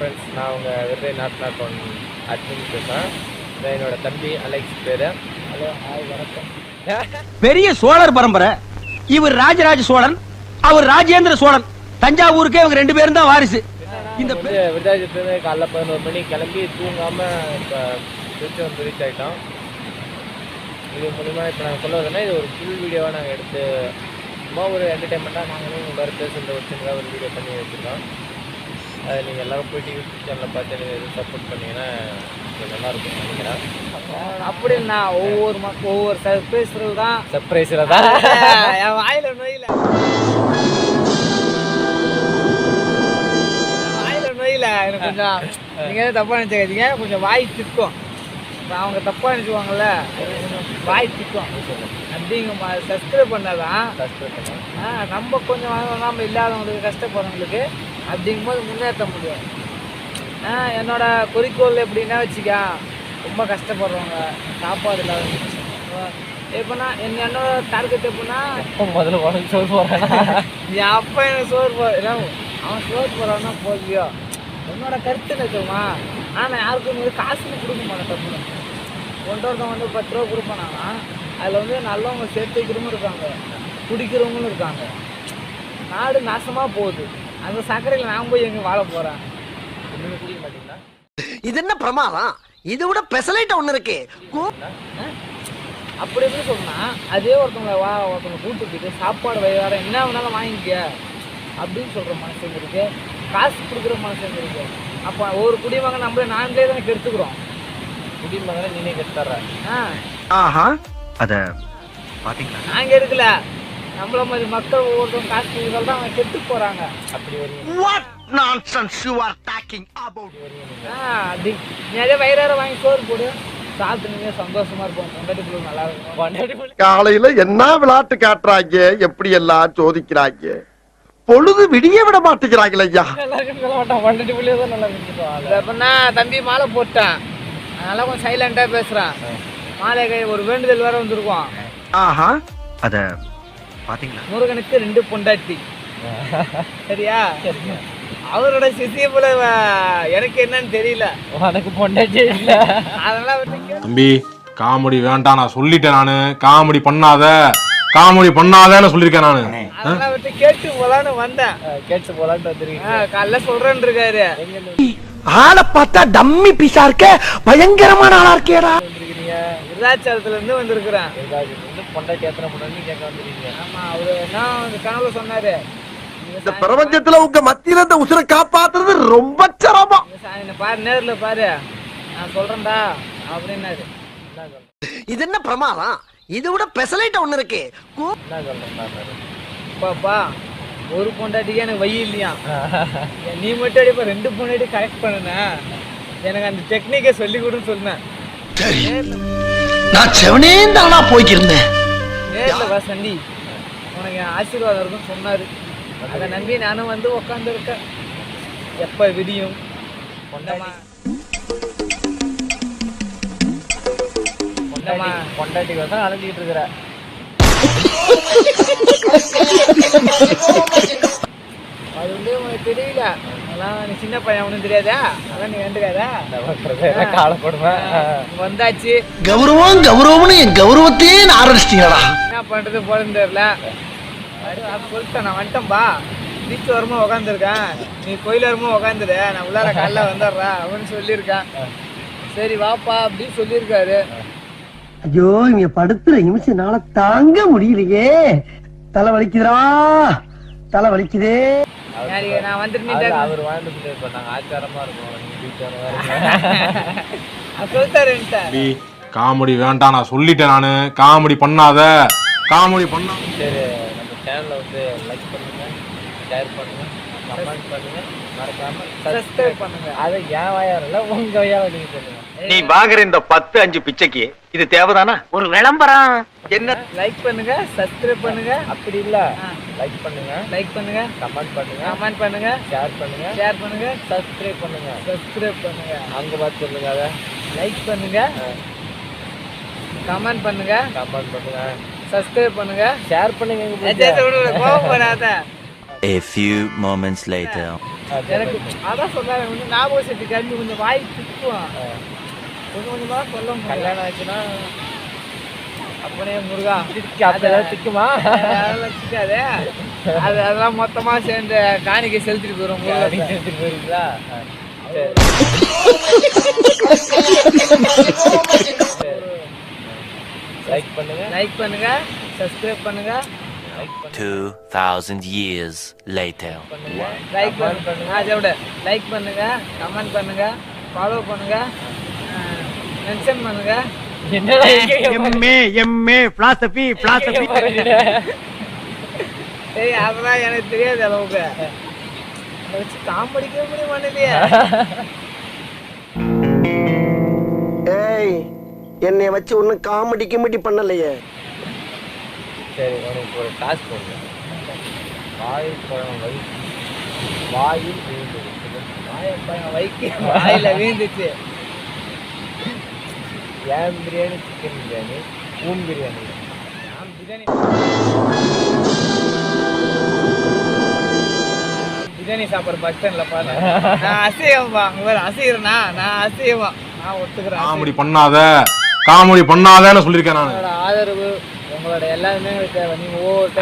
Friends, நான் உங்கள் விருதை நாட் ஒன் அட்மின் பேசுகிறேன். என்னோட தம்பி அலெக்ஸ் பேர். ஹலோ, ஹாய், வணக்கம். பெரிய சோழர் பரம்பரை. இவர் ராஜராஜ சோழன், அவர் ராஜேந்திர சோழன். தஞ்சாவூருக்கே இவங்க 2 பேரும் தான் வாரிசு. இந்த விருதாச்சலத்துலேருந்து காலைல 11 மணிக்கு கிளம்பி தூங்காமல் இப்போ திருச்சி ரீச் ஆகிட்டோம். இது மூலிமா இப்போ நாங்கள் சொல்லுவதுன்னா இது ஒரு ஃபுல் வீடியோவாக நாங்கள் எடுத்து சும்மா ஒரு என்டர்டைன்மெண்ட்டாக நாங்களும் உங்களோட பேசுகிற ஒரு சின்னதாக ஒரு வீடியோ பண்ணி வச்சுருக்கோம். அதை நீங்கள் எல்லோரும் போய்ட்டு யூடியூப் சேனலில் பார்த்து நீங்கள் எதுவும் சப்போர்ட் பண்ணிங்கன்னா நல்லாயிருக்கும்னு நினைக்கிறேன். அப்படின்னா ஒவ்வொரு சர்ப்ரைஸில் தான் என் வாயில் நோயில் எனக்கு கொஞ்சம் நீங்கள் எதாவது தப்பாக நினச்சிக்காதீங்க. கொஞ்சம் வாய் திக்கும். இப்போ அவங்க தப்பாக நினச்சிக்குவாங்கல்ல, கொஞ்சம் வாய் திக்கும். அப்படிங்க சப்ஸ்கிரைப் பண்ணாதான் நம்ம கொஞ்சம் நம்ம இல்லாதவங்களுக்கு கஷ்டப்படுறவங்களுக்கு அப்படிங்கும்போது முன்னேற்ற முடியும். என்னோட குறிக்கோள் எப்படின்னா வச்சுக்க, ரொம்ப கஷ்டப்படுறவங்க சாப்பாடு இல்லாதவங்க. எப்படின்னா என்னோட டார்கெட் எப்படின்னா முதல்ல உடம்பு சோறு போகிறேன். என் அப்பா எனக்கு சோறு அவன் சோறு போகிறான்னா போதியோ என்னோட கருத்து நினைச்சோமா. ஆனால் யாருக்கும் காசுன்னு கொடுக்க மாட்டேன். தப்புன்னு ஒன்றொருத்தவங்க வந்து 10 ரூபா கொடுப்பானா அதில் வந்து நல்லவங்க சேர்த்து வைக்கிறவங்களும் இருக்காங்க, குடிக்கிறவங்களும் இருக்காங்க. நாடு நாசமாக போகுது. அந்த சர்க்கரையில் நான் போய் எங்கே வாழ போகிறேன்? இன்னும் குடிக்க மாட்டீங்களா? இது என்ன பிரமாதம்? இதை விட பெசலைட்ட ஒண்ணு இருக்கு. அப்படி எப்படி சொன்னா, அதே ஒருத்தவங்க கூட்டு போயிட்டு சாப்பாடு வர என்ன வேணாலும் வாங்கிக்க அப்படின்னு சொல்ற மனுஷங்க இருக்கு, காசு கொடுக்குற மனுஷங்க இருக்கு. அப்போ ஒரு குடிமகன் நம்மளே நாங்களே தானே கெடுத்துக்கிறோம். குடிமகனை நீனே கெடுத்துற. அத பாத்தீங்களா? நாங்க எடுக்கல, நம்மள மாதிரி மக்கள் ஒவ்வொருத்தவங்க காசு கொடுக்கறதால தான் அவங்க கெட்டு போறாங்க. அப்படி What nonsense you are talking about? அப்படி நிறைய வயிறார வாங்கி சோறு போடு, சாப்பிட்டு நீங்க சந்தோஷமா இருப்போம். பொண்டாட்டி நல்லா இருக்கும். காலையில என்ன விளையாட்டு காட்டுறாங்க, எப்படி எல்லாம் சோதிக்கிறாங்க. பொழுது விடிய விட மாட்டேங்கிறாங்களே ஐயா. பொண்டாட்டி புள்ளியே தான் நல்லா இருக்குன்னா தம்பி மாலை போட்டான், அதனால கொஞ்சம் சைலண்டா பேசுறான். மாலை கை ஒரு வேண்டுதல் வேற வந்திருக்கும். அத பாத்தீங்களா? முருகனுக்கு 2 பொண்டாட்டி. சரியா? அவரோட சிசிய போல எனக்கு என்னன்னு தெரியல. உனக்கு பொண்டாட்டி இல்ல, அதனால தம்பி காமெடி வேண்டாம், நான் சொல்லிட்டேன். நானு காமெடி பண்ணாதேன்னு சொல்லிருக்கேன் நானு. அதெல்லாம் விட்டு கேட்டு போலான்னு வந்தேன். கேட்டு போலான்னு வந்துருக்கீங்க. காலைல சொல்றேன்னு இருக்காரு. ஆளை பார்த்தா டம்மி பீஸா இருக்க, பயங்கரமான ஆளா இருக்கேடா. விருதாச்சலத்துல இருந்து வந்திருக்கிறேன். பொண்டாட்டி எத்தனை பொண்ணு கேட்க வந்துருக்கீங்க? ஆமா, அவரு என்ன கனவுல சொன்னாரு, இந்த பிரபஞ்சத்துல உங்க மத்தியில இந்த உசுரை காப்பாத்துறது ரொம்ப சிரமம். பாரு, நேர்ல பாரு, நான் சொல்றேன்டா அப்படின்னாரு. இது என்ன பிரமாதம்? இதை விட பெசலைட்ட ஒண்ணு இருக்கு. என்ன சொல்றேன் பாப்பா, ஒரு பொண்டாட்டிக்கு எனக்கு வழி இல்லையா, நீ மட்டும் அடிப்பா 2 பொண்டாட்டி கரெக்ட் பண்ணுன, எனக்கு அந்த டெக்னிக்கை சொல்லி கொடுன்னு சொன்னேன். நான் செவனேந்தானா போய்க்கிருந்தேன். நேர்ல வா சண்டி, உனக்கு ஆசீர்வாதம் இருக்குன்னு சொன்னாரு. அதை நம்பி நானும் வந்து உக்காந்து இருக்கேன். எப்ப விடியும் பொண்டாட்டிக்கு வந்து அலைஞ்சிக்கிட்டு இருக்கிற. அது வந்து உனக்கு தெரியல, அதெல்லாம் நீ சின்ன பையன் ஒன்றும் தெரியாதா, அதான் நீ வேண்டுக்காதா காலப்படுமா வந்தாச்சு. கௌரவம்னு என் கௌரவத்தையே ஆரம்பிச்சிட்டீங்களா? என்ன பண்றது போறதுன்னு தெரியல. சொல்லிட்டேன், நான் வந்துட்டேன்பா, பீச் வரமா உக்காந்துருக்கேன், நீ கோயில் வரமா உக்காந்துரு, நான் உள்ளார காலைல வந்துடுறேன் அப்படின்னு சொல்லியிருக்கேன். சரி வாப்பா அப்படின்னு சொல்லியிருக்காரு. ஐயோ, இங்க படுத்துற நிமிஷம்னால தாங்க முடியலையே. தலை வலிக்குதுடா, தலை வலிக்குதே. நான் வந்துட்டு அவர் வாழ்ந்து நாங்க ஆச்சாரமா இருக்கோம். சொல்லிட்டாரு காமெடி வேண்டாம், நான் சொல்லிட்டேன். நானு காமெடி பண்ணாத. சரி, நம்ம சேனலை வந்து லைக் பண்ணுங்க, ஷேர் பண்ணுங்க, கமெண்ட் பண்ணுங்க, மறக்காம சப்ஸ்கிரைப் பண்ணுங்க. அதை என் வாயால இல்ல, உங்க வாயால நீங்க பண்ணுங்க. நீ வாங்குற இந்த 10-5 பிச்சைக்கு இது தேவைதானா? ஒரு விளம்பரம் என்ன? லைக் பண்ணுங்க, சப்ஸ்கிரைப் பண்ணுங்க. அப்படி இல்ல, லைக் பண்ணுங்க, கமெண்ட் பண்ணுங்க, ஷேர் பண்ணுங்க, சப்ஸ்கிரைப் பண்ணுங்க. அங்க பார்த்து சொல்லுங்க. அதை லைக் பண்ணுங்க, கமெண்ட் பண்ணுங்க, சப்ஸ்கிரைப் பண்ணுங்க, ஷேர் பண்ணுங்க. கோவம் வராத. A few moments later. எனக்கு அதான் சொன்னாரு கொஞ்சம் ஞாபக சக்தி கம்மி, கொஞ்சம் வாய் திக்குவான், கொஞ்சம் கொஞ்சமா சொல்ல முடியும். கல்யாணம் ஆச்சுன்னா அப்பனே முருகா அப்ப ஏதாவது திக்குமா? அதெல்லாம் திக்காதே, அதெல்லாம் மொத்தமா சேர்ந்து காணிக்கை செலுத்திட்டு போயிடும் முருகா. எடுத்துட்டு போயிருங்களா? சரி. லைக் பண்ணுங்க, லைக் பண்ணுங்க, சப்ஸ்கிரைப் பண்ணுங்க, 2000 years later. லைக் பண்ணுங்க, அதை விட லைக் பண்ணுங்க, கமெண்ட் பண்ணுங்க, ஃபாலோ பண்ணுங்க, மென்ஷன் பண்ணுங்க. என்னடா எம்ஏ பிலாசபி ஏய் அதெல்லாம் எனக்கு தெரியாது அளவுக்கு, அதை வச்சு காமெடிக்க முடிய மாட்டேதியா? ஏய் என்னை வச்சு ஒன்னும் காமெடி கிமெடி பண்ணலையே. சரி, உனக்கு ஒரு டாஸ்க் போடுங்க. வாழைப்பழம் வாயில் விழுந்தது. வாழைப்பழம் வாயில வீழ்ந்துச்சு. ஏன் பிரியாணி, சிக்கன் பிரியாணி, பூம் பிரியாணி. நான் பிரியாணி சாப்பிட்ற பஸ் ஸ்டாண்ட்ல பாரு. நான் அசைவம்பா, அசைகிறேன்னா நான் அசைவம், நான் ஒத்துக்கிறேன். காமெடி பண்ணாதேன்னு சொல்லியிருக்கேன் நான். உங்களோட ஆதரவு, உங்களோட எல்லாருமே தேவை. நீங்க ஒவ்வொரு டைம்